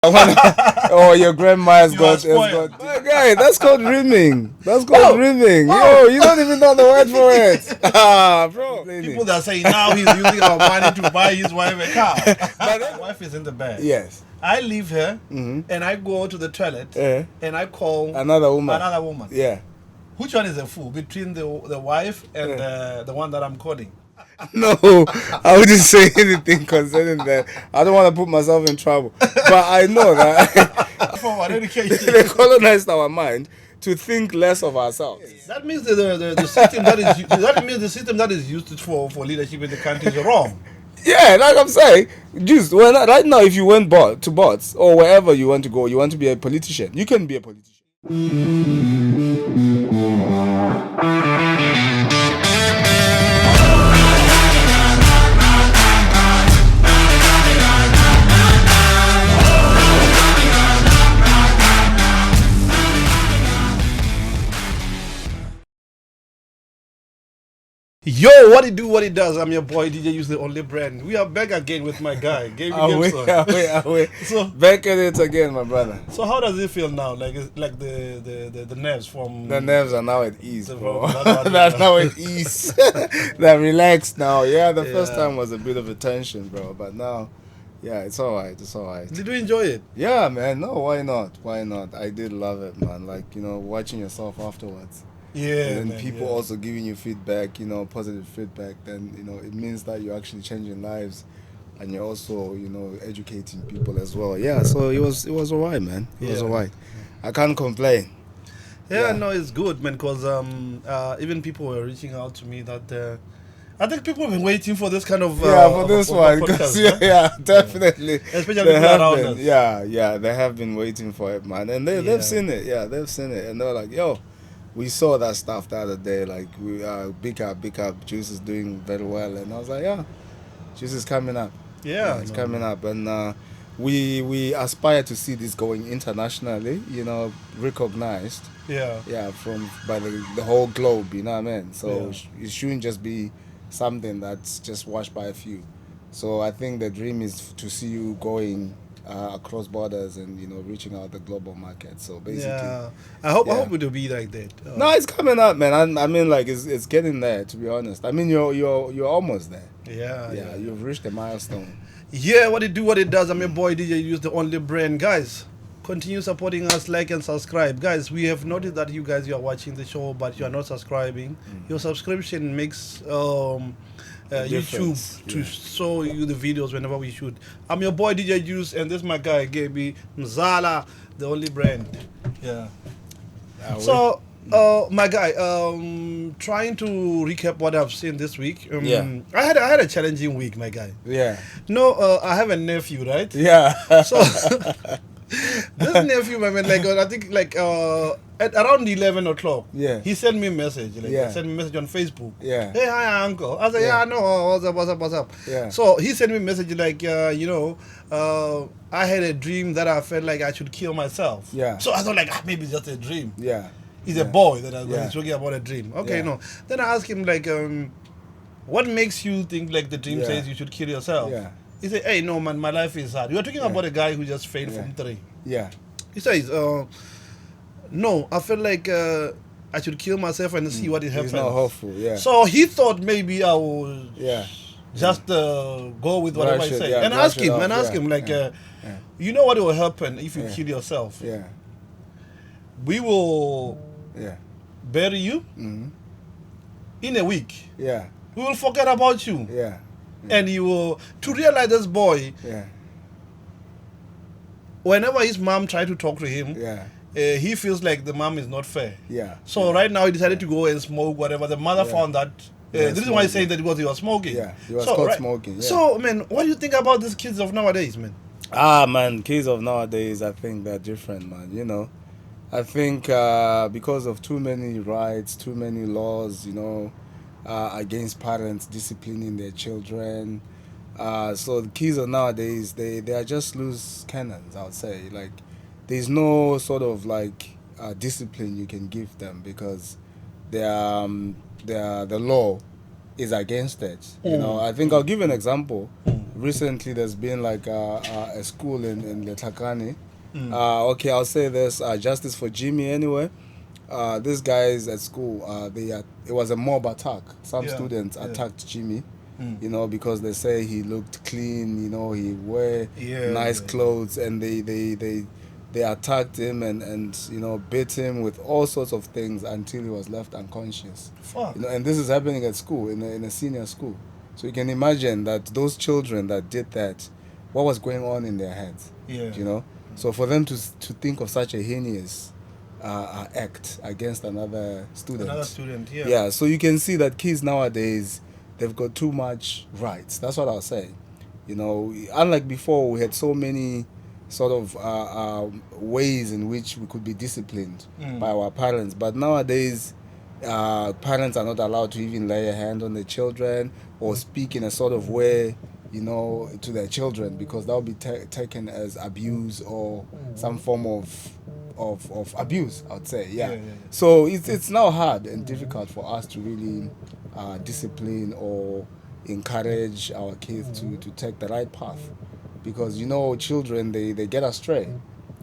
Oh, your grandma has got. My guy, that's called dreaming. That's called dreaming. Yo, you don't even know the word for it. Bro. People that say now he's using our money to buy his wife a car. But my wife is in the bed. Yes. I leave her and I go to the toilet and I call another woman. Yeah. Which one is a fool between the wife and the one that I'm calling? No, I wouldn't say anything concerning that. I don't want to put myself in trouble. But I know that For education. they colonized our mind to think less of ourselves. That means the system the system that is used for leadership in the country is wrong. Yeah, like I'm saying, just right now, if you went to Bots or wherever you want to go, you want to be a politician, you can be a politician. Yo, what it do, what it does. I'm your boy DJ Use the Only Brand. We are back again with my guy, Gabriel. So back at it again, my brother. So how does it feel now? Like it's like the nerves from the nerves are now at ease, bro. They're now at ease. They're relaxed now. Yeah, the first time was a bit of a tension, bro, but now, yeah, it's alright. It's alright. Did you enjoy it? Yeah, man. No, why not? Why not? I did love it, man. Like, watching yourself afterwards. Yeah, and then people also giving you feedback, positive feedback, then, it means that you're actually changing lives and you're also, educating people as well. Yeah, so it was alright, man. It was alright. I can't complain. Yeah, no, it's good, man, because even people were reaching out to me that I think people have been waiting for this kind of for this one, podcast, definitely. Especially people around us. Yeah, they have been waiting for it, man, and they've seen it. Yeah, they've seen it, and they're like, yo. We saw that stuff the other day, like we big up. Juice is doing very well, and I was like, yeah, Juice is coming up. Yeah, it's coming up, and we aspire to see this going internationally, recognized. Yeah, by the whole globe, you know what I mean. So it shouldn't just be something that's just watched by a few. So I think the dream is to see you going across borders and reaching out the global market. So basically, I hope it will be like that. No, it's coming up, man. I mean, like it's getting there. To be honest, I mean you're almost there. Yeah. You've reached a milestone. Yeah, what it do, what it does. I'm your boy DJ Use the Only Brand, guys. Continue supporting us, like and subscribe, guys. We have noticed that you are watching the show, but you are not subscribing. Your subscription makes YouTube to show you the videos whenever we shoot. I'm your boy DJ Juice, and this is my guy Gaby Mzala, the Only Brand. Yeah. So, my guy, trying to recap what I've seen this week. I had a challenging week, my guy. Yeah. No, I have a nephew, right? Yeah. So this nephew, my man, like I think like at around 11 o'clock, he sent me a message. Sent me a message on Facebook. Yeah. Hey, hi, uncle. I said, I know. What's up? Yeah. So he sent me a message like, I had a dream that I felt like I should kill myself. Yeah. So I thought like maybe it's just a dream. Yeah. He's a boy that was talking about a dream. Okay, no. Then I asked him like, what makes you think like the dream says you should kill yourself? Yeah. He said, hey, no, man, my life is hard. You are talking about a guy who just failed from 3. Yeah. He says, no, I feel like I should kill myself and see what it happens. He's not hopeful, So he thought maybe I would just go with whatever I say. And ask him, like, you know what will happen if you kill yourself? Yeah. We will bury you in a week. Yeah. We will forget about you. Yeah. And you will, to realize this boy, whenever his mom tried to talk to him, he feels like the mom is not fair. Yeah. So right now he decided to go and smoke whatever. The mother found that. The reason why he's saying that because he was smoking. Yeah, he was caught smoking. Yeah. So, man, what do you think about these kids of nowadays, man? Man, kids of nowadays, I think they're different, man. I think because of too many rights, too many laws, against parents disciplining their children. So the kids of nowadays, they are just loose cannons, I would say. Like, there's no sort of like discipline you can give them because the law is against it. I think I'll give an example. recently there's been like a school in Letakane. Okay, I'll say this, justice for Jimmy anyway. These guys at school, it was a mob attack. Some students attacked Jimmy, because they say he looked clean, he wear nice clothes, and they attacked him and beat him with all sorts of things until he was left unconscious. Fuck. And this is happening at school, in a senior school. So you can imagine that those children that did that, what was going on in their heads? So for them to think of such a heinous act against another student. Yeah, so you can see that kids nowadays, they've got too much rights. That's what I'll say. Unlike before, we had so many sort of ways in which we could be disciplined by our parents. But nowadays, parents are not allowed to even lay a hand on their children or speak in a sort of way, to their children, because that will be taken as abuse or some form of abuse, I would say. Yeah. So it's now hard and difficult for us to really discipline or encourage our kids to take the right path, because children, they get astray.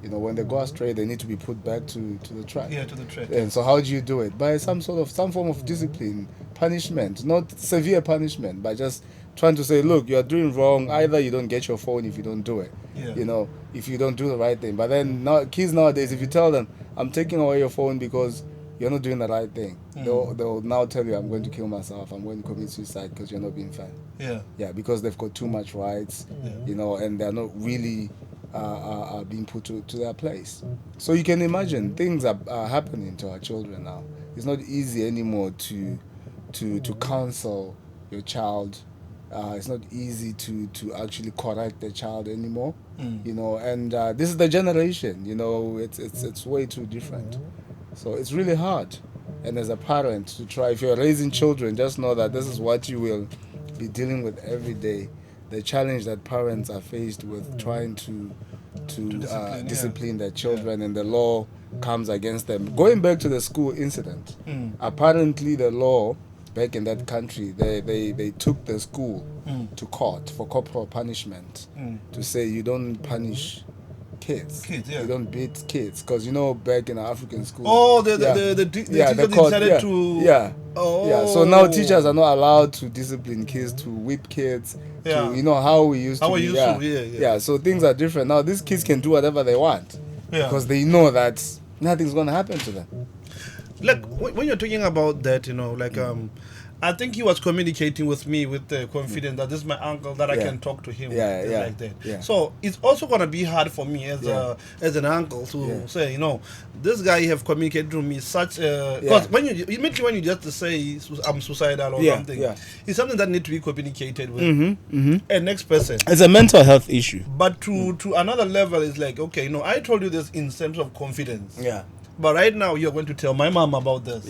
When they go astray, they need to be put back to the track. Yeah, to the track. And so how do you do it? By some form of discipline, punishment, not severe punishment, but just trying to say, look, you are doing wrong. Either you don't get your phone if you don't do it. If you don't do the right thing. But then kids nowadays, if you tell them, I'm taking away your phone because you're not doing the right thing, they'll now tell you, I'm going to kill myself, I'm going to commit suicide because you're not being fair. Yeah, because they've got too much rights, and they're not really being put to their place. So you can imagine things are happening to our children now. It's not easy anymore to counsel your child. It's not easy to actually correct the child anymore. And this is the generation. It's way too different. So it's really hard. And as a parent, to try, if you're raising children, just know that this is what you will be dealing with every day. The challenge that parents are faced with trying to discipline their children, and the law comes against them. Going back to the school incident, apparently the law back in that country, they took the school to court for corporal punishment, to say you don't punish kids. You don't beat kids, because back in our African school. The teacher decided to. So now teachers are not allowed to discipline kids, to whip kids. How we used to. So things are different now. These kids can do whatever they want, because they know that nothing's going to happen to them. Like when you're talking about that, I think he was communicating with me with the confidence that this is my uncle, that I can talk to him like that. So it's also gonna be hard for me as an uncle to say, this guy have communicated to me such because when you just say I'm suicidal or something, it's something that needs to be communicated with a next person. It's a mental health issue. But to another level is like, okay, I told you this in terms of confidence. But right now, you're going to tell my mom about this.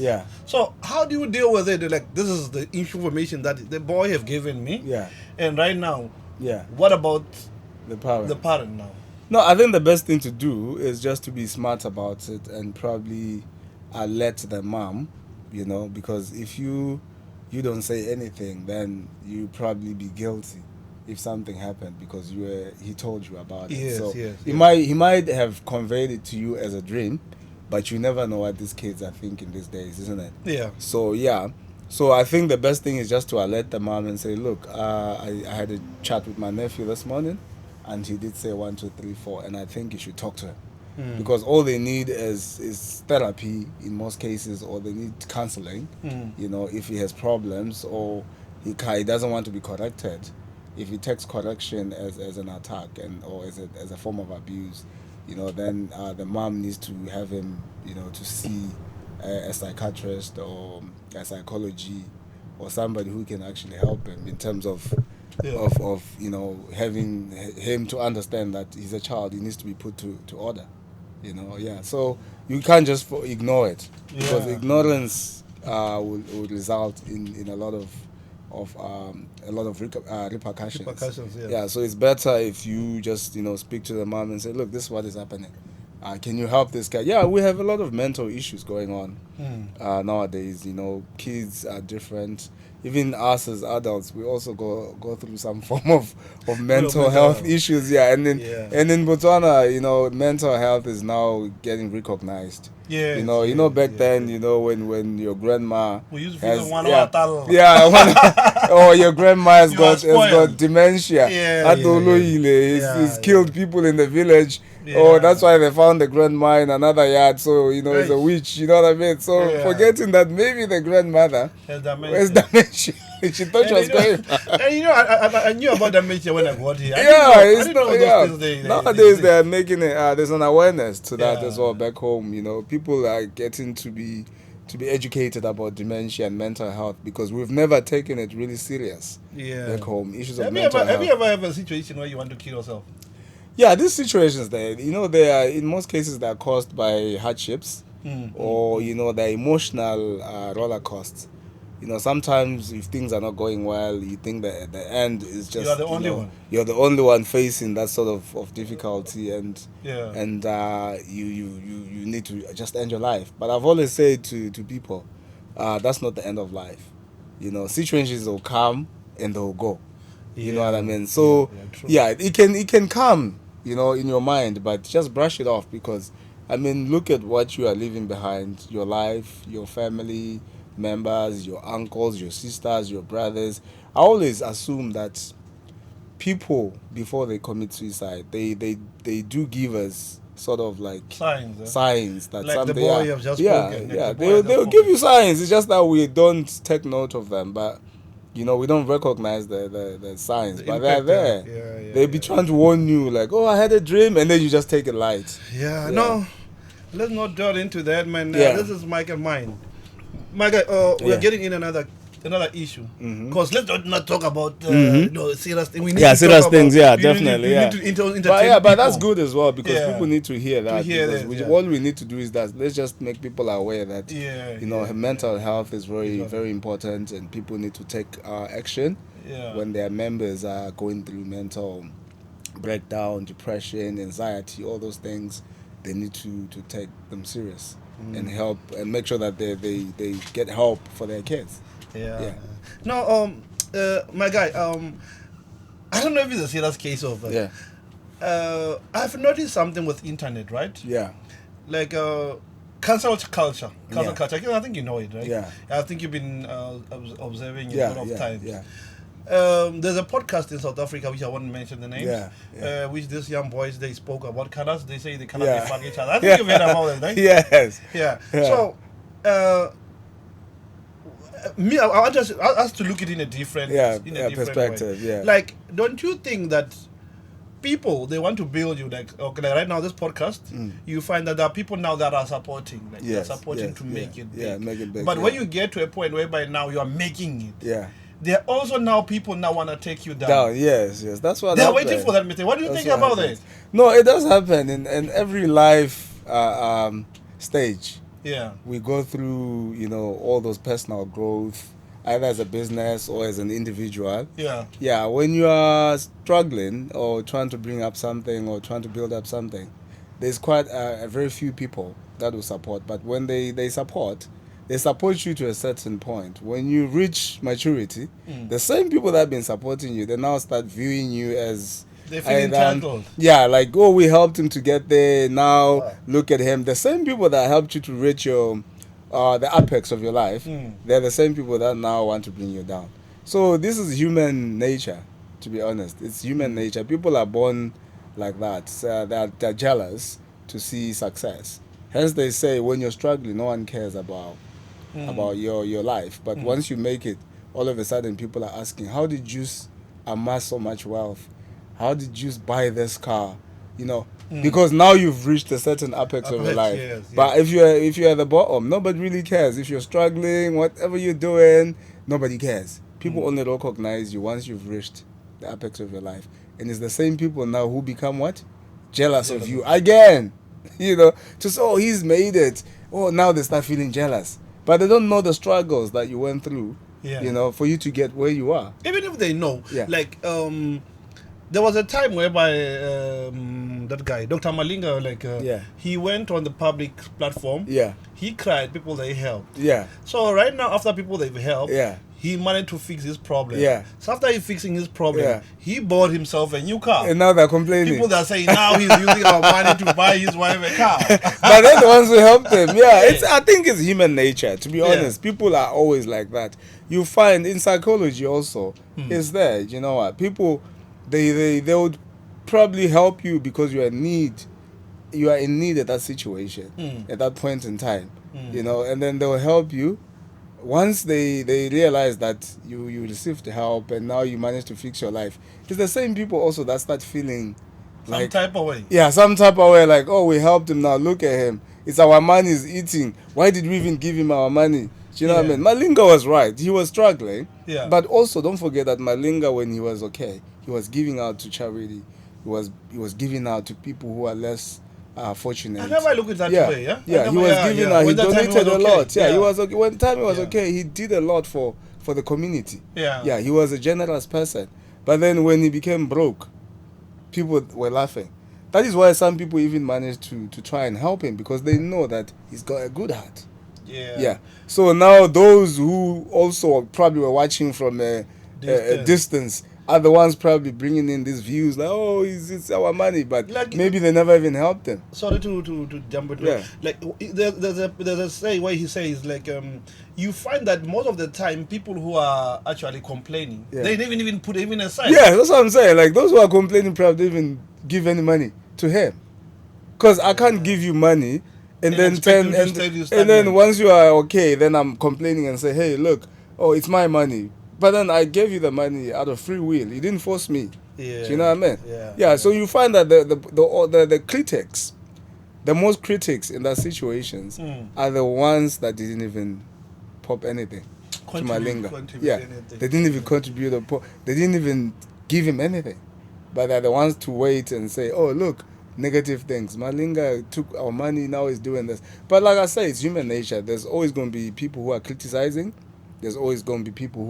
So how do you deal with it? Like, this is the information that the boy have given me. And right now, what about the parent now? No, I think the best thing to do is just to be smart about it and probably let the mom, because if you don't say anything, then you probably be guilty if something happened, because he told you about it. So he might have conveyed it to you as a dream. But you never know what these kids are thinking these days, isn't it? So I think the best thing is just to alert the mom and say, look, I had a chat with my nephew this morning, and he did say 1, 2, 3, 4, and I think you should talk to him. Because all they need is therapy in most cases, or they need counseling, if he has problems, or he doesn't want to be corrected. If he takes correction as an attack or as a form of abuse, then the mom needs to have him, to see a psychiatrist or a psychology or somebody who can actually help him in terms of having him to understand that he's a child. He needs to be put to order. So you can't just ignore it, because ignorance will result in a lot of repercussions. So it's better if you just speak to the mom and say, look, this is what is happening. Can you help this guy? We have a lot of mental issues going on nowadays. Kids are different. even us as adults, we also go through some form of mental mental health health. issues. Yeah, and Yeah. in Botswana, mental health is now getting recognized. Yes, Back yes, then, yes. when your grandma We used to feel has one or your grandma has You are got spoiled. dementia. Yeah, He's killed people in the village. Oh, Yeah. that's why they found the grandma in another yard. So it's a Right. witch. You know what I mean? So Yeah. forgetting that maybe the grandmother Has has dementia. dementia. She thought she And was going. I knew about dementia when I got here. Yeah, I it's didn't not. know those Yeah, things they nowadays they exist. are making it. There's an awareness to that as well Yeah. back home. People are getting to be educated about dementia and mental health because we've never taken it really serious Yeah. back home. Issues of Have mental you health. ever have a situation where you want to kill yourself? Yeah, these situations they are in most cases they are caused by hardships or they're emotional roller coasts. Sometimes if things are not going well, you think that at the end is just You are the only one. you're the only one facing that sort of difficulty, and Yeah. you need to just end your life. But I've always said to people, that's not the end of life. Situations will come and they'll go. You know what I mean? So true. it can come, in your mind, but just brush it off because look at what you are leaving behind: your life, your family members, your uncles, your sisters, your brothers. I always assume that people before they commit suicide, they do give us sort of like signs that like something. the boy you have just spoken. Yeah. They'll give you signs. It's just that we don't take note of them, but we don't recognize the signs, but they're there. They'll be trying to warn you, like, oh, I had a dream, and then you just take it light. No, let's not delve into that, man. This is Mike and mine. Mike, we're getting in another issue because let's not talk about serious things. We need to serious talk things. about, definitely. We need to entertain but that's people. good as well because people need to hear that. That, all we need to do is that let's just make people aware that mental health is very very important, and people need to take action when their members are going through mental breakdown, depression, anxiety, all those things. They need to take them serious and help and make sure that they get help for their kids. No, my guy, I don't know if it's a serious case of I've noticed something with internet, right? Like cancel culture. I think you know it, right? I think you've been observing it a lot of times. There's a podcast in South Africa which I won't mention the names. Which these young boys they spoke about colors. They say they cannot fuck each other. I think you've heard about it, right? Yes. So I want us to look at it in a different perspective. Way. Like, don't you think that people they want to build you like right now this podcast you find that there are people now that are supporting to make it big. Make it big. But when you get to a point whereby now you are making it, there are also now people now want to take you down. Yes, that's what they're waiting for that mistake. What do you think about that? No, it does happen in every life stage. We go through all those personal growth, either as a business or as an individual. When you are struggling or trying to bring up something or trying to build up something, there's quite a very few people that will support. But when they support you to a certain point. When you reach maturity, the same people that have been supporting you, they now start viewing you as they feel entitled. Like, oh, we helped him to get there. Now look at him. The same people that helped you to reach your the apex of your life, they're the same people that now want to bring you down. So this is human nature, to be honest. It's human nature. People are born like that. They're jealous to see success. Hence they say when you're struggling, no one cares about your life. But once you make it, all of a sudden people are asking, how did you amass so much wealth? How did you buy this car? Because now you've reached a certain apex of your life. But if you're at the bottom, nobody really cares. If you're struggling, whatever you're doing, nobody cares. People only recognize you once you've reached the apex of your life. And it's the same people now who become what? Jealous of you again. To say, oh, he's made it. Oh, now they start feeling jealous. But they don't know the struggles that you went through, for you to get where you are. Even if they know, like, there was a time whereby that guy, Dr. Malinga, he went on the public platform. He cried, people they helped. So right now, after people they've helped, he managed to fix his problem. Yeah. So after he fixing his problem, Yeah. he bought himself a new car. And now they're complaining. People that say now he's using our money to buy his wife a car. But they're the ones who helped him. Yeah, I think it's human nature, to be honest. People are always like that. You find in psychology also, it's there. You know what? People, they would probably help you because you are in need. You are in need at that situation, at that point in time. You know, and then they'll help you. Once they realize that you received help and now you manage to fix your life, it's the same people also that start feeling some type of way. Yeah, some type of way, like, oh, we helped him, now look at him. It's our money he's eating. Why did we even give him our money? Do you know what I mean? Malinga was right. He was struggling. Yeah. But also, don't forget that Malinga, when he was okay, he was giving out to charity. He was giving out to people who are less fortunate. I never look at that way. Yeah, he was giving out. He donated a lot. Yeah, he was okay. When time he was okay, he did a lot for the community. Yeah, he was a generous person. But then when he became broke, people were laughing. That is why some people even managed to try and help him, because they know that he's got a good heart. Yeah. So now those who also probably were watching from a distance are the ones probably bringing in these views like, oh, it's our money, but like, maybe they never even helped them. Sorry to jump into like there's a say where he says like you find that most of the time people who are actually complaining they didn't even put even aside. Yeah, that's what I'm saying. Like those who are complaining probably didn't even give any money to him, because I can't give you money and then once you are okay, then I'm complaining and say, hey, look, oh, it's my money. But then I gave you the money out of free will. You didn't force me. Yeah. Do you know what I mean? Yeah. So you find that the critics, the most critics in that situations are the ones that didn't even pop anything to Malinga. Yeah. They didn't even contribute. They didn't even give him anything. But they're the ones to wait and say, oh, look, negative things. Malinga took our money, now he's doing this. But like I say, it's human nature. There's always going to be people who are criticizing. There's always going to be people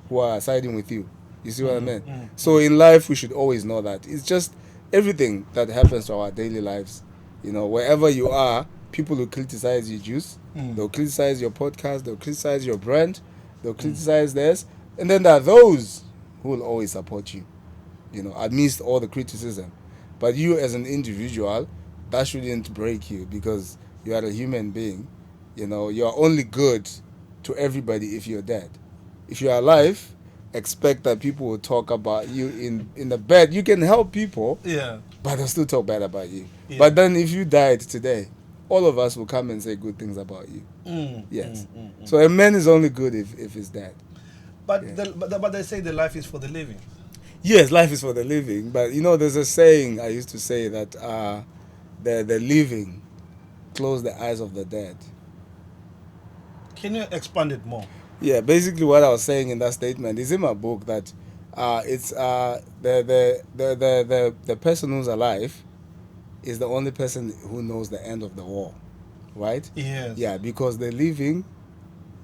who are siding with you. You see what I mean? So in life, we should always know that. It's just everything that happens to our daily lives. You know, wherever you are, people will criticize your juice. They'll criticize your podcast. They'll criticize your brand. They'll criticize theirs. And then there are those who will always support you, you know, amidst all the criticism. But you as an individual, that shouldn't break you, because you are a human being. You know, you are only good to everybody if you're dead. If you're alive, expect that people will talk about you in the bed. You can help people, but they'll still talk bad about you. But then if you died today, all of us will come and say good things about you. Yes. So a man is only good if he's dead. But but they say the life is for the living. Yes, life is for the living. But you know, there's a saying I used to say that the living close the eyes of the dead. Can you expand it more? Yeah, basically what I was saying in that statement is in my book that it's the person who's alive is the only person who knows the end of the war, right? Yes. Yeah, because the living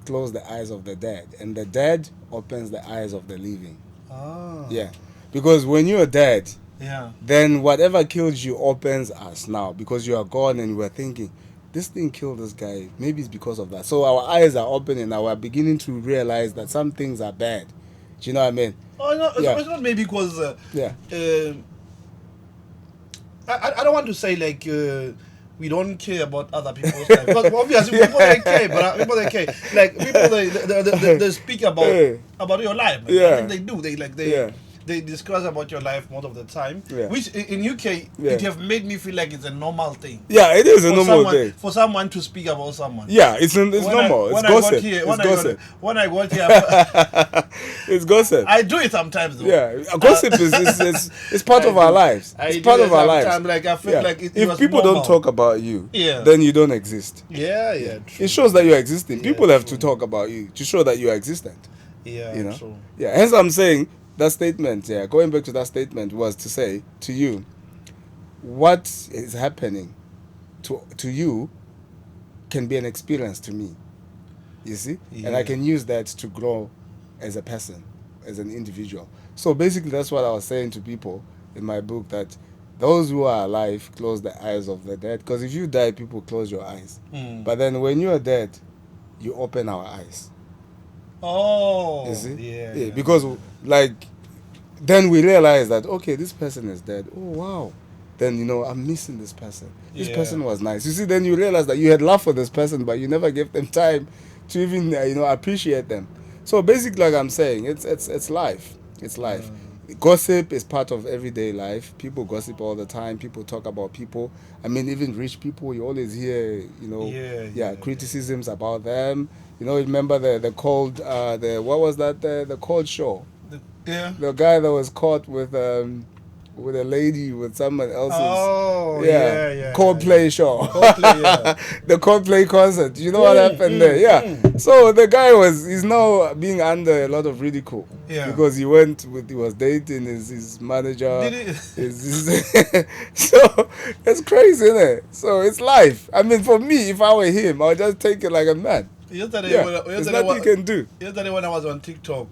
close the eyes of the dead, and the dead opens the eyes of the living. Yeah, because when you're dead, then whatever killed you opens us now, because you are gone and we're thinking, this thing killed this guy. Maybe it's because of that. So our eyes are open and now we're beginning to realize that some things are bad. Do you know what I mean? Oh no, it's not maybe because I don't want to say like we don't care about other people's life, because obviously people they care, but people they care. Like people they speak about your life. I think they do. They discuss about your life most of the time, which in UK it have made me feel like it's a normal thing. Yeah, it is a normal thing for someone to speak about someone. Yeah, it's normal. It's gossip. When I got here, it's gossip. I do it sometimes though. Yeah, gossip is part of our lives. It's part of our lives. Like I feel like if people don't talk about you, then you don't exist. Yeah. True. It shows that you're existing. People have to talk about you to show that you are existent. Yeah, you know. True. Yeah, hence I'm saying. That statement, going back to that statement, was to say to you, what is happening to you can be an experience to me. You see? And I can use that to grow as a person, as an individual. So basically that's what I was saying to people in my book, that those who are alive close the eyes of the dead. Because if you die, people close your eyes. But then when you are dead, you open our eyes. Oh, You see? yeah. Because like then we realize that okay, this person is dead. Oh wow. Then I'm missing this person. This Yeah. person was nice. You see, then you realize that you had love for this person, but you never gave them time to even appreciate them. So basically, like I'm saying, it's life. It's life. Gossip is part of everyday life. People gossip all the time. People talk about people. I mean, even rich people, you always hear, criticisms about them. Remember the cold, what was that? The cold show. The guy that was caught with a lady with someone else's. Oh, yeah. Coldplay show. Coldplay, yeah. The Coldplay concert. You know what happened there? Yeah. So the guy he's now being under a lot of ridicule. Yeah. Because he was dating his manager. Did he? So it's crazy, isn't it? So it's life. I mean, for me, if I were him, I would just take it like a man. There's nothing you can do. Yesterday when I was on TikTok,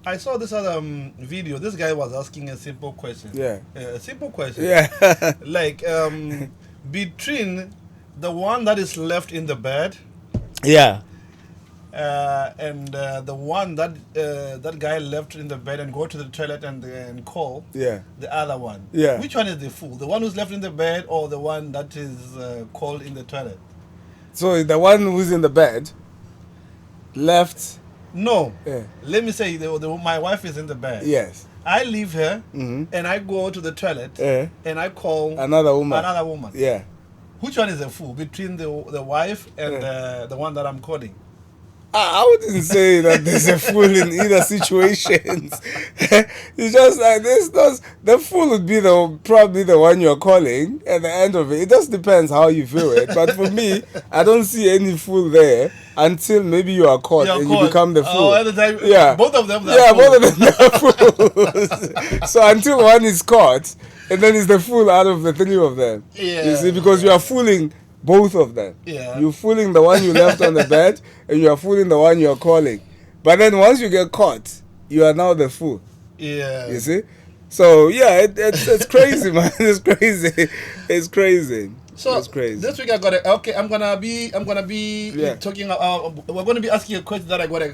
I saw this other video. This guy was asking a simple question. Yeah. A simple question. Yeah. Like, between the one that is left in the bed, yeah, and the one that that guy left in the bed and go to the toilet and call, yeah, the other one. Yeah. Which one is the fool? The one who's left in the bed or the one that is called in the toilet? So the one who's in the bed left. No. Yeah. Let me say, my wife is in the bed. Yes. I leave her and I go to the toilet and I call another woman. Yeah. Which one is a fool between the wife and the one that I'm calling? I wouldn't say that there's a fool in either situations. It's just like the fool would be probably the one you're calling at the end of it. It just depends how you feel it. But for me, I don't see any fool there until maybe you are caught you become the fool. Oh, at the time, yeah. Both of them. Both of them are fools. So until one is caught, and then it's the fool out of the three of them. Yeah. You see, because you are fooling both of them. Yeah. You're fooling the one you left on the bed, and you are fooling the one you're calling. But then once you get caught, you are now the fool. Yeah. You see? So yeah, it's crazy, man. It's crazy. It's crazy. So it's crazy. This week I got I'm gonna be talking. We're gonna be asking a question that I got an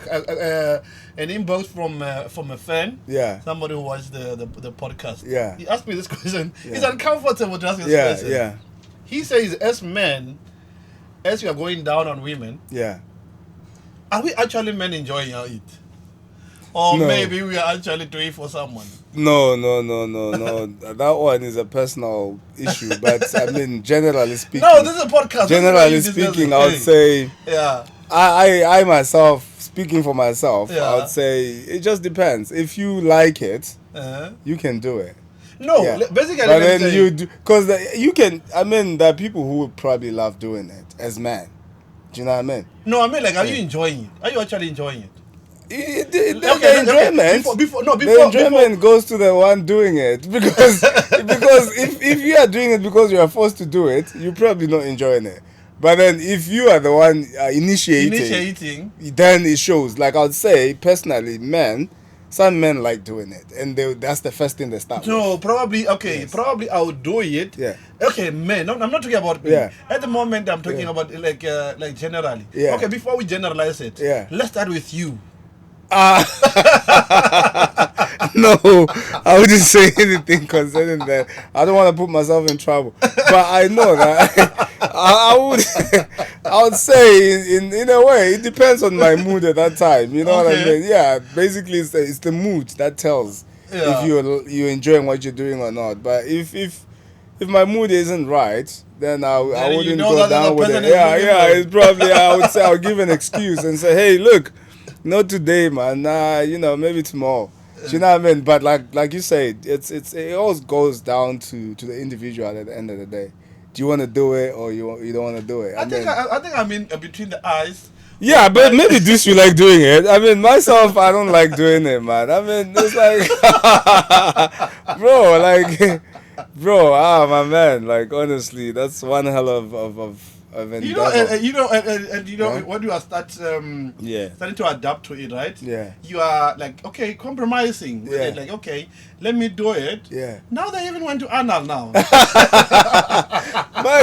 inbox from a fan. Yeah. Somebody who watched the podcast. Yeah. He asked me this question. Yeah. He's uncomfortable to ask this question. Yeah. He says, as men, as we are going down on women, are we actually men enjoying our eat? Or maybe we are actually doing it for someone? No. That one is a personal issue. But I mean, generally speaking. No, this is a podcast. Generally speaking, I would say. Yeah. I myself, speaking for myself, yeah. I would say it just depends. If you like it, you can do it. No, basically, but then you do, because you can. I mean, there are people who would probably love doing it as men. Do you know what I mean? No, I mean, like, are you enjoying it? Are you actually enjoying it? The enjoyment goes to the one doing it because if you are doing it because you are forced to do it, you're probably not enjoying it. But then if you are the one initiating, then it shows. Like I would say, personally, some men like doing it, and that's the first thing they start with. Probably, probably I would do it. Yeah. Okay, men. No, I'm not talking about me. Yeah. At the moment, I'm talking about like generally. Yeah. Okay, before we generalize it, let's start with you. No, I wouldn't say anything concerning that. I don't want to put myself in trouble, but I know that I would say in a way it depends on my mood at that time. You know what I mean? Yeah, basically it's the mood that tells if you're enjoying what you're doing or not. But if my mood isn't right, then I wouldn't go down with it. Yeah, it's probably I would say I'll give an excuse and say, hey, look. Not today, man. Maybe tomorrow. Do you know what I mean? But like you said, it always goes down to the individual at the end of the day. Do you want to do it or you don't want to do it? I think I'm in between the eyes. Yeah, but maybe this you like doing it. I mean, myself, I don't like doing it, man. I mean, it's like, bro, my man. Like honestly, that's one hell of when you are starting to adapt to it, right? Yeah. You are like, okay, compromising with it. Like, okay, let me do it. Yeah. Now they even went to anal now. My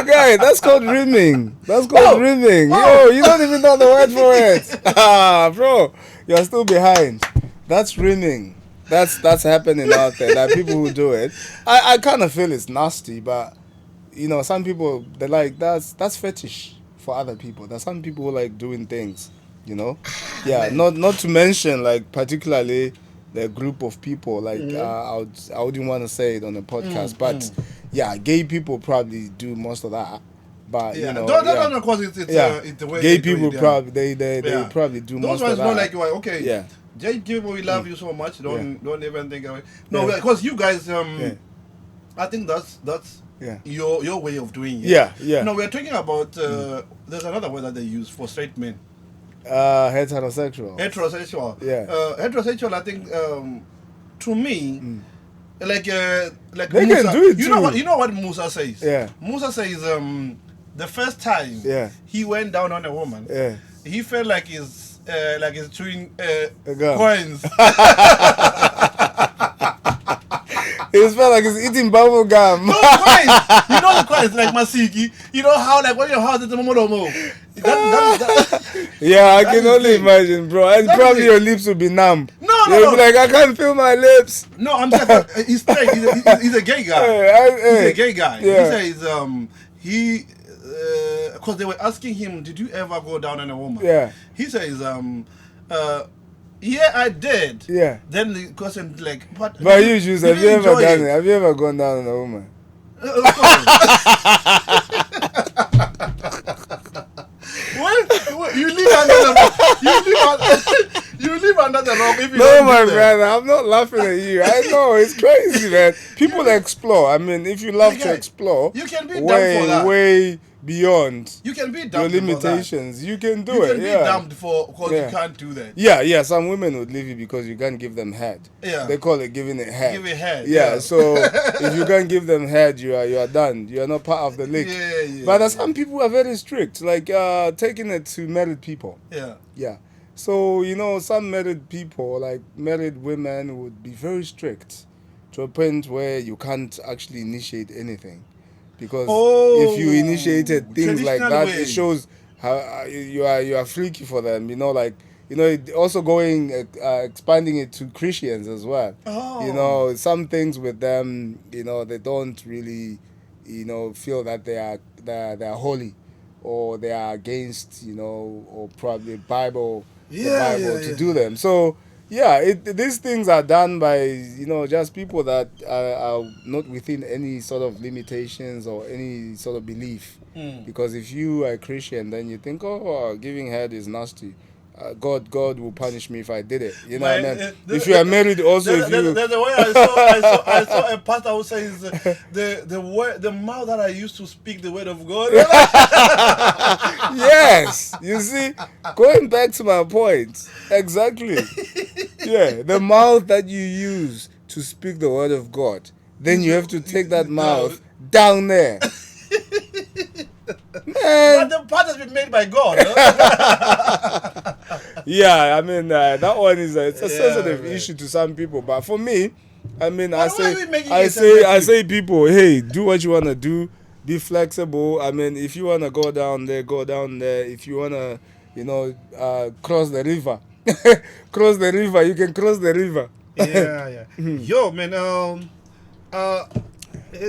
guy, that's called rimming. Rimming. Yo, you don't even know the word for it. Bro. you're still behind. That's rimming. That's happening out there. That people who do it, I kind of feel it's nasty, but some people they like that's fetish for other people. There's some people who like doing things, yeah. Not to mention like particularly the group of people like I wouldn't want to say it on the podcast, but yeah, gay people probably do most of that. But yeah, don't of course it's the way gay they people do it, probably they probably do those most of ones that. not like okay. Yeah. Gay people, we love you so much. Don't even think of it. No, because you guys, I think that's your way of doing it. Yeah, yeah. No, we're talking about there's another word that they use for straight men. Heterosexual. Heterosexual. Yeah. Heterosexual. I think to me, like they Musa, can do it too. You know what Musa says. Yeah. Musa says the first time he went down on a woman, he felt like he's chewing coins. It felt like he's eating bubble gum. No coins. You know the coins like Masiki. You know how like when your heart is a momodomo. Yeah, I can only imagine, bro. And probably your lips will be numb. No. You'll be like, I can't feel my lips. No, I'm just he's straight. He's a gay guy. He's a gay guy. Yeah. He says because they were asking him, did you ever go down on a woman? Yeah. He says, yeah, I did. Yeah. Then the question like, but you choose, have you ever done it? Have you ever gone down on a woman? Of course. Well, you live under the rock. You live under the rock if you No, my brother, I'm not laughing at you. I know, it's crazy, man. People explore. I mean, if you love to explore, you can be dumb for that. Way beyond you can be your limitations. You can do it. You can be dumped because you can't do that. Yeah. Some women would leave you because you can't give them head. Yeah. They call it giving it head. Give it head. Yeah. So if you can't give them head, you are done. You are not part of the league. Yeah. But there's some people who are very strict, like taking it to married people. Yeah. Yeah. So some married people, like married women, would be very strict to a point where you can't actually initiate anything. Because if you initiated things like that, it shows how you are freaky for them. Also going expanding it to Christians as well. Some things with them, they don't really, feel that they are holy, or they are against, or probably Bible to do them. So. Yeah, these things are done by, just people that are not within any sort of limitations or any sort of belief. Because if you are a Christian, then you think, giving head is nasty. God will punish me if I did it. You know what I mean? If you are married, also there's a way I saw a pastor who says the mouth that I used to speak the word of God. Yes, you see, going back to my point, exactly. Yeah, the mouth that you use to speak the word of God, then you have to take that mouth down there. Man. But the part has been made by God. Yeah, I mean that one is it's a sensitive issue to some people, but for me, I mean I say people, hey, do what you wanna do, be flexible. I mean, if you wanna go down there, go down there. If you wanna, cross the river, cross the river. You can cross the river. Yeah. Yo, man.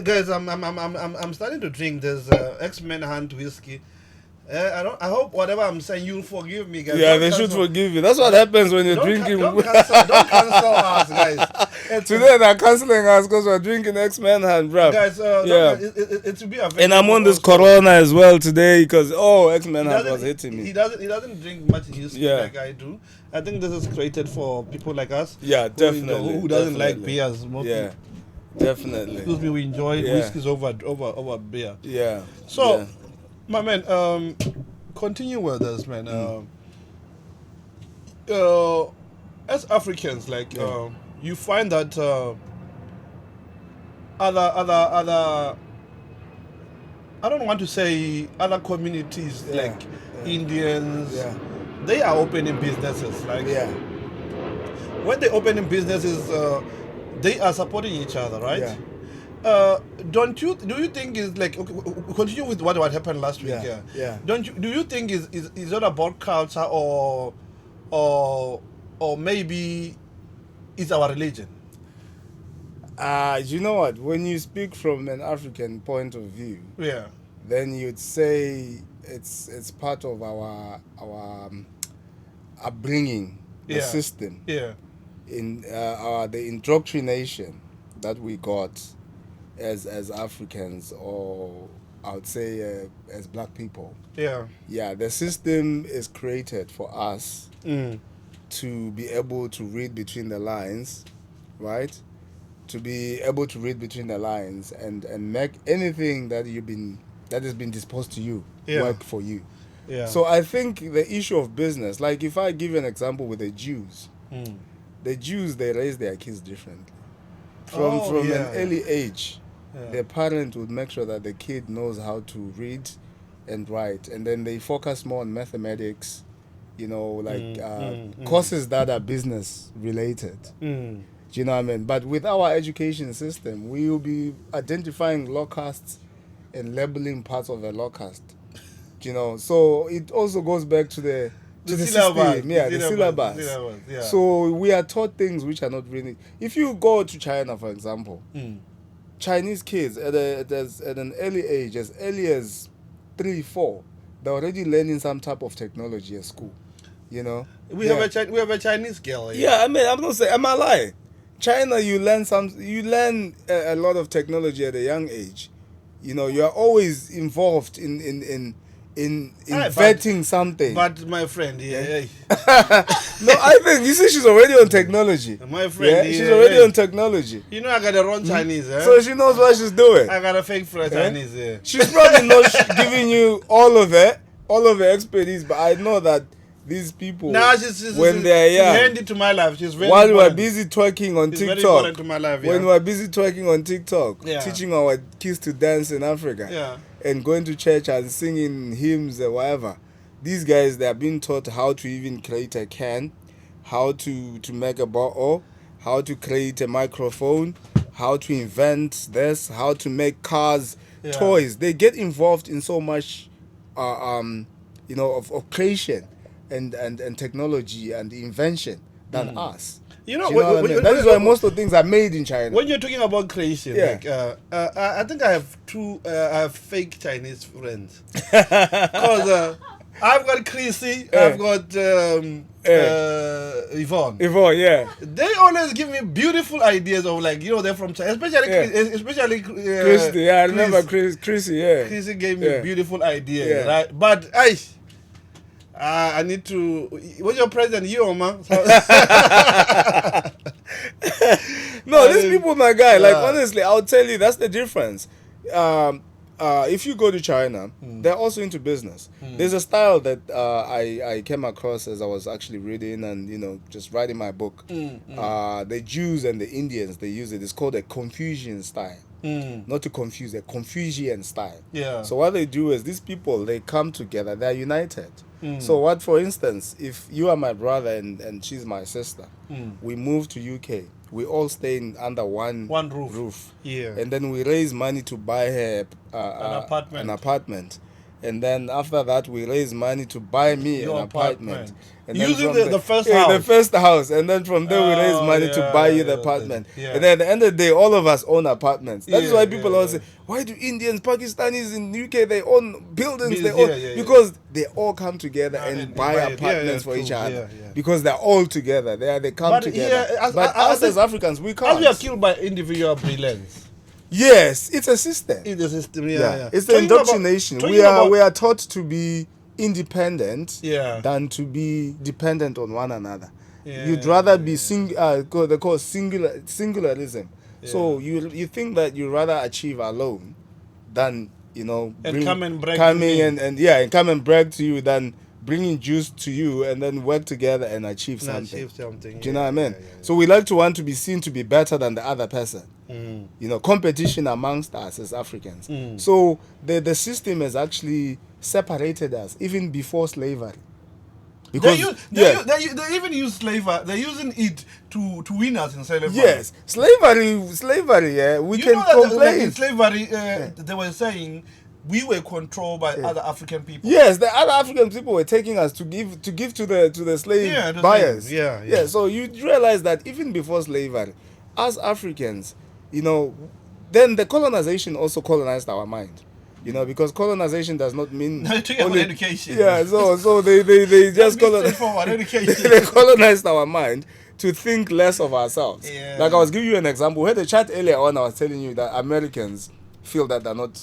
Guys, I'm starting to drink this X-Men Hunt whiskey. I hope whatever I'm saying you'll forgive me, guys. Yeah, they should forgive you. That's what happens when you're drinking. Don't cancel us, guys. Today they're cancelling us because we're drinking X-Men Hunt, bro. Guys, it will be available. And I'm on this Corona as well today because X-Men Hunt was hitting me. He doesn't drink much whiskey like I do. I think this is created for people like us. Yeah, definitely. Who doesn't like beers? Yeah. Definitely. Excuse me, we enjoy whiskeys over beer. Yeah. So, my man, continue with this, man. As Africans, like, you find that other I don't want to say other communities like Indians. They are opening businesses. Like, when they opening businesses. They are supporting each other, right? Do you think is like continue with what happened last week? Do you think is not about culture or or maybe it's our religion? You know what? When you speak from an African point of view, Yeah. then you'd say it's part of our upbringing, the system, in the indoctrination that we got as Africans, or I would say as black people. Yeah, the system is created for us to be able to read between the lines, right? To be able to read between the lines and make anything that has been disposed to you work for you. So I think the issue of business, like if I give an example with the Jews, they raise their kids differently. From an early age, the parent would make sure that the kid knows how to read and write, and then they focus more on mathematics, courses that are business related. Do you know what I mean? But with our education system, we will be identifying locusts and labeling parts of a locust. So it also goes back to the syllabus. System. Yeah, the syllabus. Yeah. So we are taught things which are not really. If you go to China, for example, Chinese kids at an early age, as early as 3, 4, they're already learning some type of technology at school. We have a Chinese girl. Yeah, I mean, I'm not saying, am I lying? China, you learn a lot of technology at a young age. You are always involved in inventing something. But my friend, No, I think you see, she's already on technology. My friend, she's already on technology. I got the wrong Chinese. So she knows what she's doing. I got a fake Chinese. She's probably not giving you all of her expertise, but I know that these people, when they're young, handy to my life. She's very while we're busy twerking on TikTok, very important to my life, when we're busy twerking on TikTok, teaching our kids to dance in Africa, and going to church and singing hymns or whatever, these guys, they are being taught how to even create a can, how to make a bottle, how to create a microphone, how to invent this, how to make cars, toys. They get involved in so much, of creation. And technology and invention than us. That is why most of the things are made in China. When you're talking about creation, I think I have fake Chinese friends. Because I've got Chrissy, I've got Yvonne. Yvonne, yeah. They always give me beautiful ideas of they're from China, especially Chrissy. Yeah, I remember Chrissy. Yeah, Chrissy gave me beautiful ideas, right? But I need to. What's your president? You, man. No, these people, my guy. Like honestly, I'll tell you, that's the difference. If you go to China, they're also into business. There's a style that I came across as I was actually reading and just writing my book. The Jews and the Indians, they use it. It's called a Confucian style. Not to confuse, a Confucian style. Yeah. So what they do is these people, they come together, they're united. So what, for instance, if you are my brother and she's my sister, we move to UK, we all stay under one roof. Yeah. And then we raise money to buy her an apartment. And then after that, we raise money to buy me an apartment. And using the first house. The first house. And then from there, we raise money to buy you the apartment. And then at the end of the day, all of us own apartments. That is why people always say, why do Indians, Pakistanis in the UK, they own buildings? Because they all come together and buy apartments for each other. Because they're all together. They come together. But us as Africans, we can't. As we are killed by individual brilliance. Yes, it's a system. It's a system, yeah. It's the indoctrination. We are taught to be independent than to be dependent on one another. You'd rather be they call singularism. So you think that you rather achieve alone than come and brag to you than bringing juice to you and then work together and achieve something. Do you know what I mean? So we want to be seen to be better than the other person. Competition amongst us as Africans. So the system has actually separated us even before slavery. Because they even use slavery. They're using it to win us in slavery. Yes, slavery. Yeah, we can complain. In slavery, they were saying we were controlled by other African people. Yes, the other African people were taking us to give to the slave buyers. Yeah. So you realize that even before slavery, as Africans, then the colonization also colonized our mind. Because colonization does not mean only education. Yeah, so they just they colonized our mind to think less of ourselves. Yeah. Like I was giving you an example. We had a chat earlier on. I was telling you that Americans feel that they're not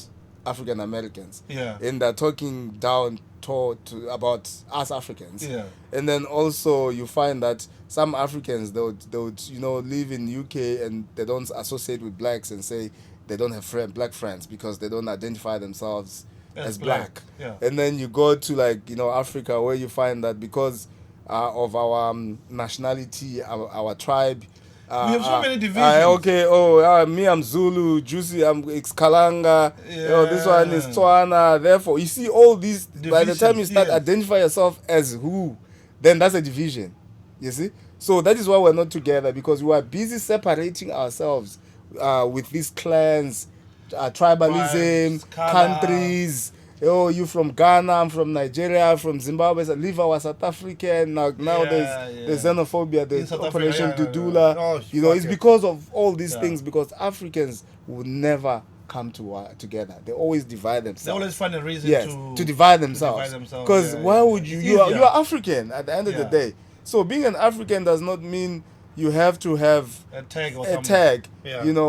African Americans. Yeah. And they're talking down about us Africans. Yeah. And then also you find that some Africans they would live in UK and they don't associate with blacks and say they don't have black friends because they don't identify themselves as black. Yeah. And then you go to Africa where you find that because of our nationality, our tribe. We have so many divisions. Me, I'm Zulu. Juicy, I'm Xkalanga. This one is Tswana. Therefore, you see all these. Divisions, by the time you start identify yourself as who, then that's a division. You see? So that is why we're not together, because we are busy separating ourselves with these clans, tribalism, countries. You from Ghana, I'm from Nigeria, from Zimbabwe, leave our South African. Now there's xenophobia, there's Operation Dudula. It's because of all these things, because Africans will never come together. They always divide themselves. They always find a reason to divide themselves. Because why would you are African at the end of the day. So being an African does not mean you have to have a tag or something.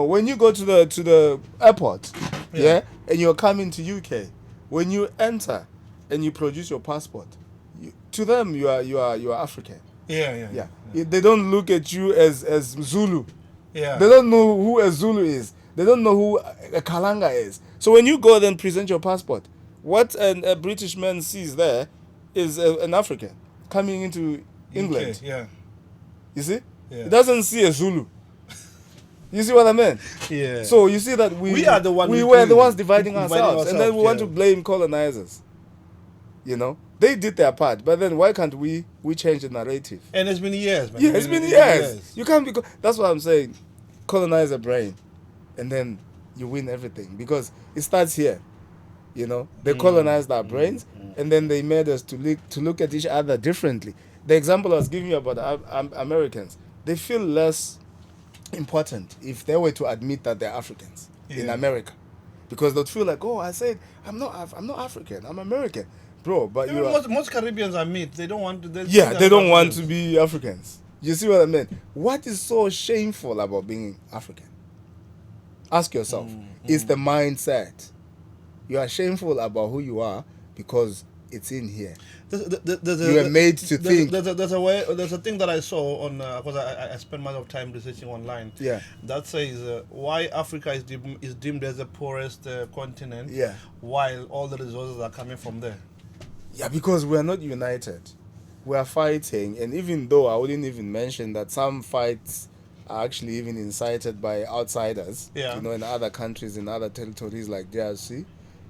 When you go to the airport, and you're coming to UK, when you enter and you produce your passport, to them you are African. Yeah. They don't look at you as Zulu. Yeah. They don't know who a Zulu is. They don't know who a Kalanga is. So when you go then present your passport, what a British man sees there is an African coming into England. Yeah. You see? Yeah. He doesn't see a Zulu. You see what I mean? Yeah. So you see that we were the ones dividing ourselves, and then we want to blame colonizers. They did their part, but then why can't we change the narrative? And it's been years, man. Yeah, it's been years. You can't that's what I'm saying. Colonize a brain, and then you win everything, because it starts here. They colonized our brains, and then they made us to look at each other differently. The example I was giving you about Americans, they feel less important if they were to admit that they're Africans in America, because they'd feel like, I said I'm not African, I'm American, bro. But most Caribbeans I meet, they don't want to. They don't want to be Africans. You see what I mean? What is so shameful about being African? Ask yourself. It's the mindset. You are shameful about who you are because it's in here. You are made to think. There's a thing that I saw on because I spent much of time researching online. Yeah. That says why Africa is deemed as the poorest continent. Yeah. While all the resources are coming from there. Yeah, because we are not united. We are fighting, and even though I wouldn't even mention that some fights are actually even incited by outsiders. Yeah. In other countries, in other territories like DRC.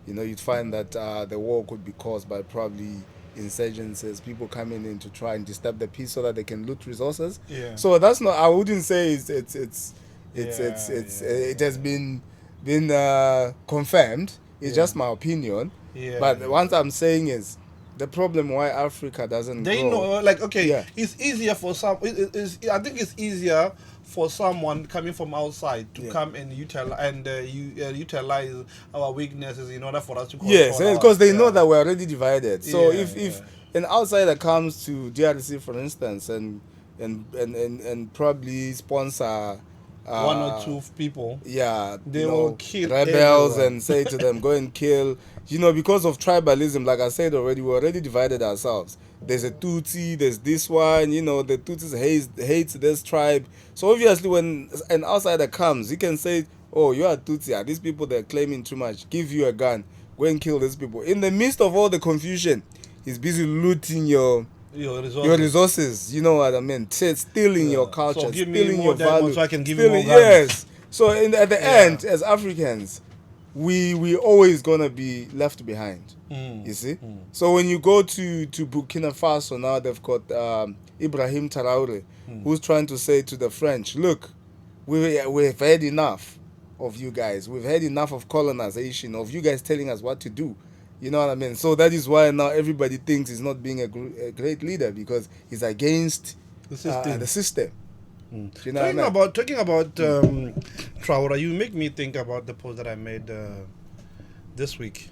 You'd find that the war could be caused by probably insurgencies, people coming in to try and disturb the peace so that they can loot resources. Yeah. So that's not. I wouldn't say it has been confirmed. It's just my opinion. Yeah. But what I'm saying is, the problem why Africa doesn't. They grow, know, it's easier for some. I think it's easier for someone coming from outside to come and utilize our weaknesses in order for us to. Yes, because they know that we're already divided. So if an outsider comes to DRC, for instance, and probably sponsor one or two people, they will kill rebels everyone. And say to them, go and kill. Because of tribalism, like I said already, we're already divided ourselves. There's a Tutsi, there's this one, the Tutsis hates this tribe. So obviously when an outsider comes, he can say, oh, you are Tutsi, these people, they're claiming too much, give you a gun, go and kill these people. In the midst of all the confusion, he's busy looting your resources. You know what I mean? Stealing your culture, so give stealing me your value. So I can give you more guns. Yes. So at the end, as Africans, we always gonna be left behind. You see. So when you go to Burkina Faso now, they've got Ibrahim Traore, who's trying to say to the French, look, we've had enough. of you guys. We've had enough of colonization, of you guys telling us what to do. You know what I mean? So that is why now everybody thinks he's not being a great leader, because he's against The system. the system. Mm. Do you know what I mean? Talking about Traora, you make me think about the post that I made this week.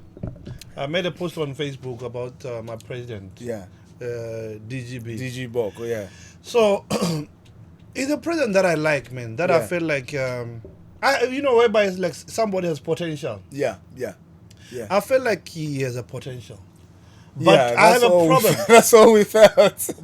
I made a post on Facebook about my president, Yeah. DGB. DG Bok, oh yeah. So he's a president that I like, man. That I Yeah. feel like, whereby it's like somebody has potential. Yeah, yeah, yeah. I feel like he has a potential. But Yeah, I have that's a all problem. That's all we felt. That's That's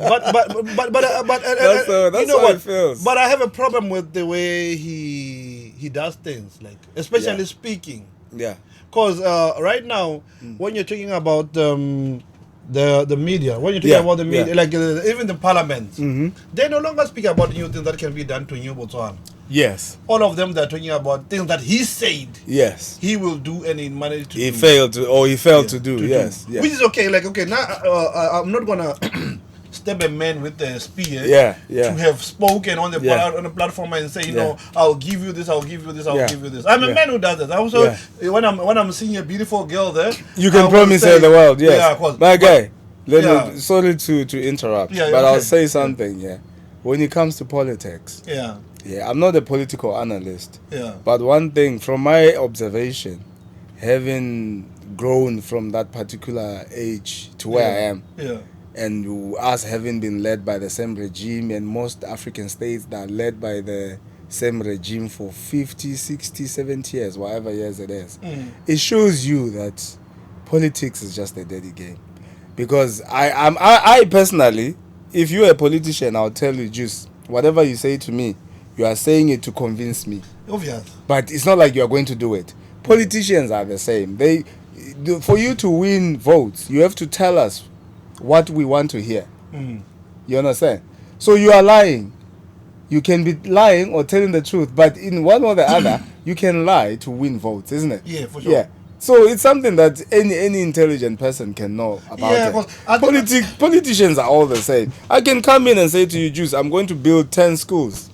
how it feels. But I have a problem with the way he does things, like especially Yeah. speaking. Yeah. Because right now, when you're talking about the media, when you're talking Yeah, about the media, yeah. like even the parliament, Mm-hmm. they no longer speak about new things that can be done to New Botswana. Yes. All of them, they're talking about things that he said Yes. he will do and he managed to He do. failed to do. Yes. Yeah. Which is okay. Like, okay, now I'm not gonna stab a man with a spear. Yeah, yeah. To have spoken on the Yeah. on the platform and say, Yeah. I'll give you this, I'll give you this, I'll Yeah. give you this. I'm a Yeah. man who does that. Also, Yeah. when I'm seeing a beautiful girl there, You I can will promise say- her the world. Yes. Yeah, of course. My guy. Let Yeah. me. Sorry to interrupt, Yeah, but okay. I'll say something. Yeah. When it comes to politics, Yeah, I'm not a political analyst, yeah, but one thing from my observation, having grown from that particular age to where I am, yeah, and us having been led by the same regime, and most African states that are led by the same regime for 50, 60, 70 years, whatever years it is, it shows you that politics is just a dirty game. Because I personally, if you're a politician, I'll tell you, just whatever you say to me, you are saying it to convince me. obvious. But it's not like you are going to do it. Politicians are the same. For you to win votes, you have to tell us what we want to hear. You understand? So you are lying. You can be lying or telling the truth, but in one or the other, you can lie to win votes, isn't it? Yeah, for sure. Yeah. So it's something that any intelligent person can know about Yeah, it. 'cause I think Politicians are all the same. I can come in and say to you, Juice, I'm going to build 10 schools.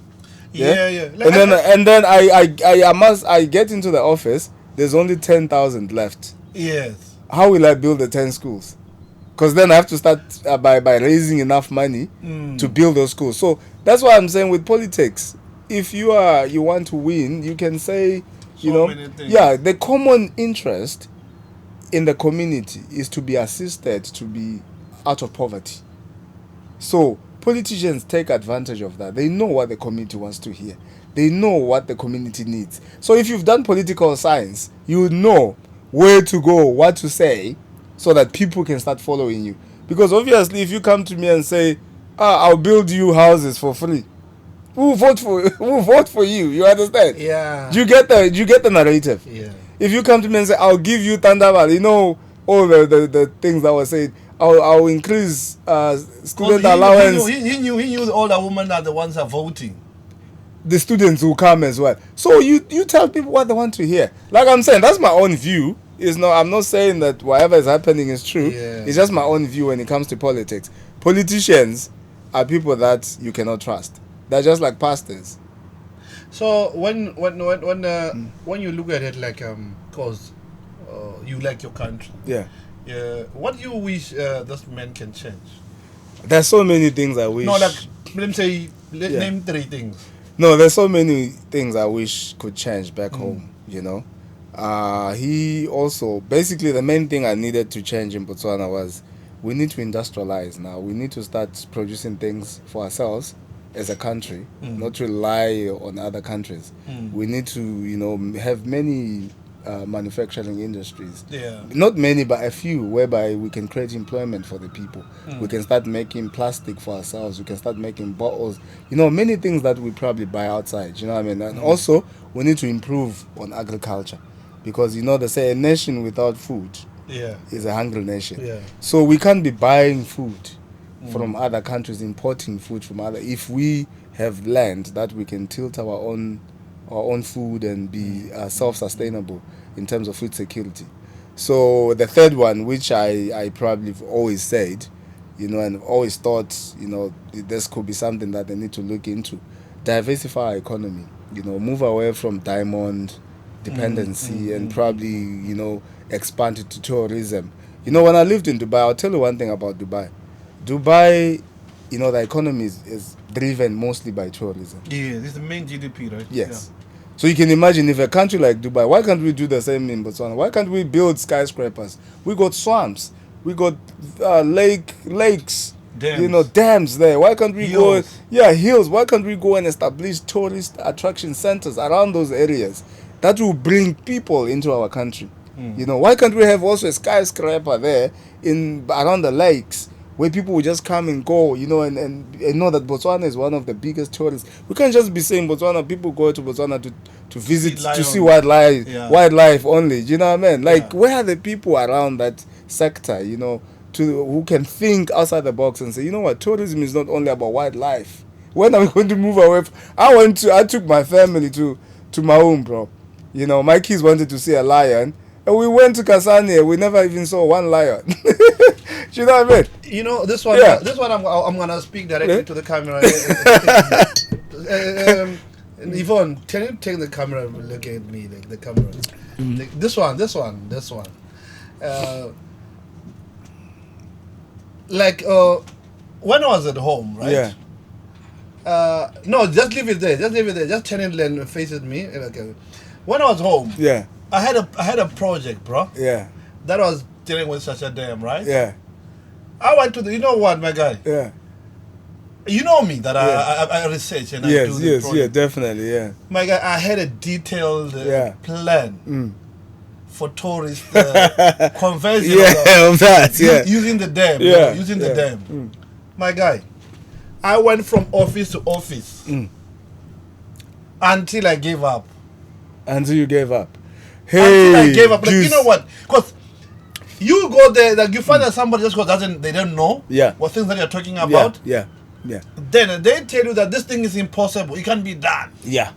Yeah. Like, And then I get into the office. There's only 10,000 left. yes. How will I build the 10 schools? Because then I have to start by raising enough money to build those schools. So that's why I'm saying with politics, if you want to win, you can say, So many things. the common interest in the community is to be assisted to be out of poverty. So politicians take advantage of that. They know what the community wants to hear. They know what the community needs. So if you've done political science, you know where to go, what to say, so that people can start following you. Because obviously, if you come to me and say, I'll build you houses for free, who vote for you? You understand? Yeah. You get the narrative. Yeah. If you come to me and say, I'll give you Thunderball, all the things that were said, I'll increase student allowance. He knew all the women are the ones are voting. The students will come as well. So you tell people what they want to hear. Like I'm saying, that's my own view. I'm not saying that whatever is happening is true. Yeah. It's just my own view when it comes to politics. Politicians are people that you cannot trust. They're just like pastors. So when you look at it, like cause you like your country, Yeah. what do you wish this man can change? There's so many things I wish. No, like let me say, Yeah. name 3 things. No, there's so many things I wish could change back home, He also, basically the main thing I needed to change in Botswana was we need to industrialize now. We need to start producing things for ourselves as a country, not rely on other countries. We need to, have many manufacturing industries. Yeah. Not many, but a few, whereby we can create employment for the people. We can start making plastic for ourselves. We can start making bottles. Many things that we probably buy outside. You know what I mean? And also, we need to improve on agriculture. Because, they say a nation without food is a hungry nation. Yeah. So we can't be buying food from other countries, importing food from other. If we have land that we can tilt our own food and be self-sustainable in terms of food security. So the third one, which I probably have always said, and always thought, this could be something that they need to look into. Diversify our economy. Move away from diamond dependency and probably, you know, expand it to tourism. You know, when I lived in Dubai, I'll tell you one thing about Dubai. Dubai, you know, the economy is driven mostly by tourism. Yeah, this is the main GDP, right? Yes. So you can imagine if a country like Dubai, why can't we do the same in Botswana? Why can't we build skyscrapers? We got swamps. We got lakes. Dams. You know, dams there. Why can't we Hills. go? Yeah, hills. Why can't we go and establish tourist attraction centers around those areas that will bring people into our country? You know, why can't we have also a skyscraper there in around the lakes where people will just come and go? You know, and know that Botswana is one of the biggest tourists. We can't just be saying Botswana. People go to Botswana to visit to see wildlife, wildlife only. You know what I mean? Like, where are the people around that sector? You know, who can think outside the box and say, you know what, tourism is not only about wildlife. When are we going to move away? I took my family to Maum, bro. You know, my kids wanted to see a lion, and we went to Kasane. We never even saw one lion. You know what I mean? You know, this one. This one, I'm gonna speak directly to the camera. Yvonne, can you take the camera and look at me, like the camera? This one. When I was at home, right? Yeah. No, just leave it there. Just turn it and face at me. Okay. When I was home, Yeah. I had a project, bro. Yeah. That was dealing with such a dam, right? Yeah. I went to you know what, my guy? Yeah. You know me that I research and I do the project. Yeah, definitely, yeah. My guy, I had a detailed plan for tourist conversion. Of that, Using the dam. Using the dam. My guy, I went from office to office until I gave up. Until you gave up. Until I gave up. Like, you know what? Because you go there, like you find that somebody just goes, they don't know what things that you're talking about. Yeah. Then they tell you that this thing is impossible. It can't be done. Yeah.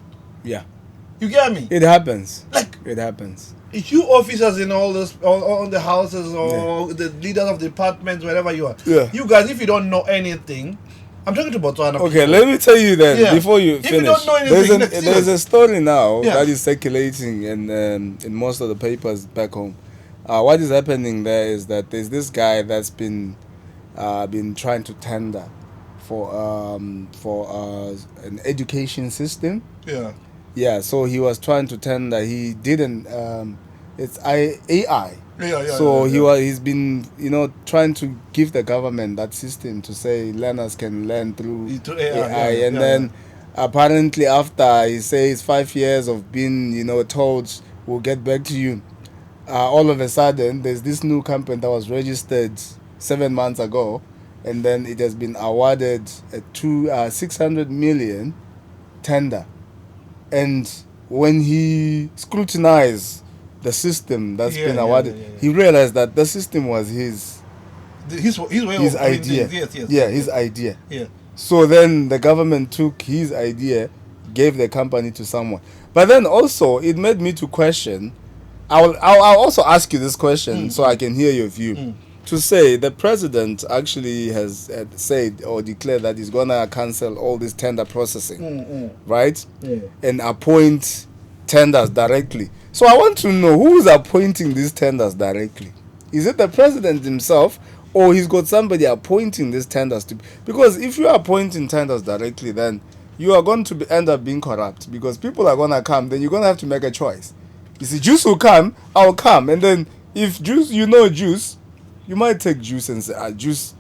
You get me? It happens. Like, it happens. You officers in all the houses or the leaders of departments, wherever you are. Yeah. You guys, if you don't know anything, I'm talking to Botswana. Okay, let me tell you then before you finish. If you don't know anything, there's a story now that is circulating in most of the papers back home. What is happening there is that there's this guy that's been trying to tender for an education system. Yeah, so he was trying to tender. He didn't. It's AI. He's been trying to give the government that system to say learners can learn through AI, and then apparently after he says 5 years of being told we'll get back to you, all of a sudden there's this new company that was registered 7 months ago, and then it has been awarded a 600 million tender. And when he scrutinized the system that's been awarded, he realized that the system was his idea. His idea. So then the government took his idea, gave the company to someone. But then also it made me to question. I'll also ask you this question so I can hear your view. To say the president actually has said or declared that he's gonna cancel all this tender processing, right? And appoint tenders directly. So I want to know who's appointing these tenders directly. Is it the president himself, or he's got somebody appointing these tenders to? Because if you are appointing tenders directly, then you are going to end up being corrupt, because people are gonna come. Then you're gonna have to make a choice. You see, Juice will come, I'll come, and then if Juice, Juice. You might take Juice and say, Juice,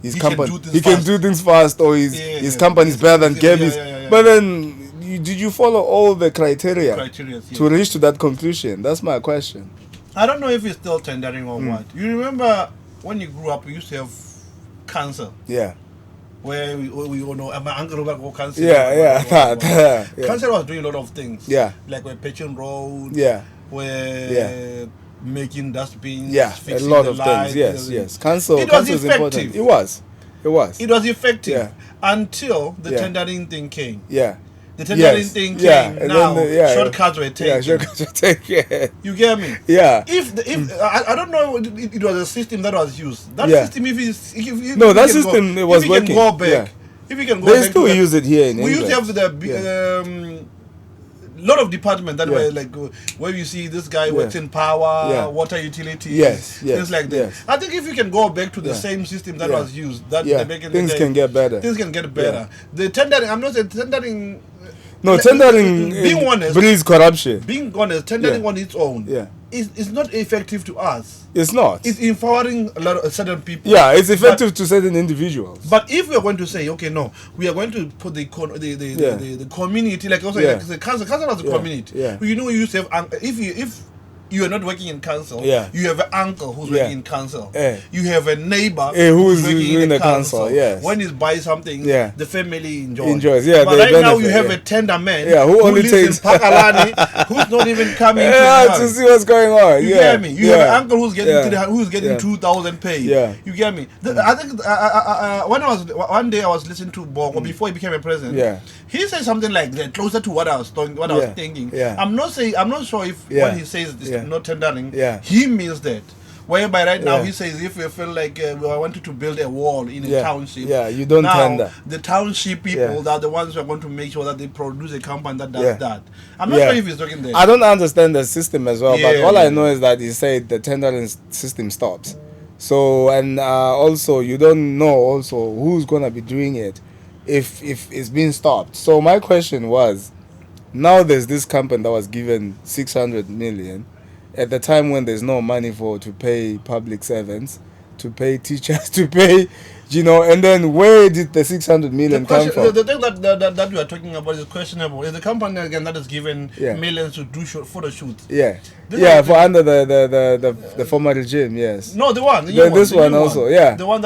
his company, he can do things fast, or his company is better than Gabriel's. But then, did you follow all the criteria to reach to that conclusion? That's my question. I don't know if it's still tendering or what. You remember when you grew up, we used to have cancer. Yeah. Where we all know, my uncle got cancer. Cancer was doing a lot of things. Yeah. Like we're patching roads. Yeah. We're making dustbins. Yeah, a lot of things. Yes. Cancer is important. It was. It was effective until the tendering thing came. Yeah. The tendering thing came. And now shortcuts were taken. Shortcuts were taken. You get me? Yeah. If I don't know, it was a system that was used. That system, if it was working. Go back. If we can go they back, still use it here in England. We used to have lot of departments that Yeah. were like where you see this guy works in power, Yeah. water utilities, Yes, yes, things like that. yes. I think if you can go back to the Yeah. same system that Yeah. was used, that Yeah. back in Things the day, can get better. Things can get better. The tendering, I'm not saying tendering. No, tendering Being honest, breeds corruption. being honest, tendering Yeah. on its own Yeah. is not effective to us. It's not. It's empowering a lot of certain people. Yeah, it's effective to certain individuals. But if we are going to say, okay, no, we are going to put the community, like also like the council as a community. Yeah. You know, you used to have if you are not working in council, Yeah. you have an uncle who's Yeah. working in council. Yeah. You have a neighbor who's working in the council, yes. When he buys something, Yeah. the family enjoys. Yeah, but they right now you benefit, have yeah. a tender man who only lives takes in Pakalani, who's not even coming to the to house. see what's going on. You Yeah. get me? You have an uncle who's getting Yeah. 2,000 pay. Yeah. You get me? I think one day I was listening to Bongo before he became a president. Yeah. He said something like that, closer to what I was thinking. Yeah. I'm not sure if Yeah. when he says this, Yeah. not tendering, Yeah. he means that. Whereby right now Yeah. he says if we feel like I wanted to build a wall in a Yeah. township, Yeah, you don't now, tender. The township people Yeah. are the ones who are going to make sure that they produce a company that does Yeah. that. I'm not Yeah. sure if he's talking there. I don't understand the system as well, but Yeah, all I yeah. know is that he said the tendering system stops. So, and also you don't know also who's gonna be doing it if it's been stopped. So my question was, now there's this company that was given 600 million at the time when there's no money to pay public servants, to pay teachers, to pay, and then where did the 600 million come from? The thing that we are talking about is questionable. Is the company again that is given millions to do photo shoots? Yeah, This for under the former regime, yes. No, the one. This one also, yeah. The one that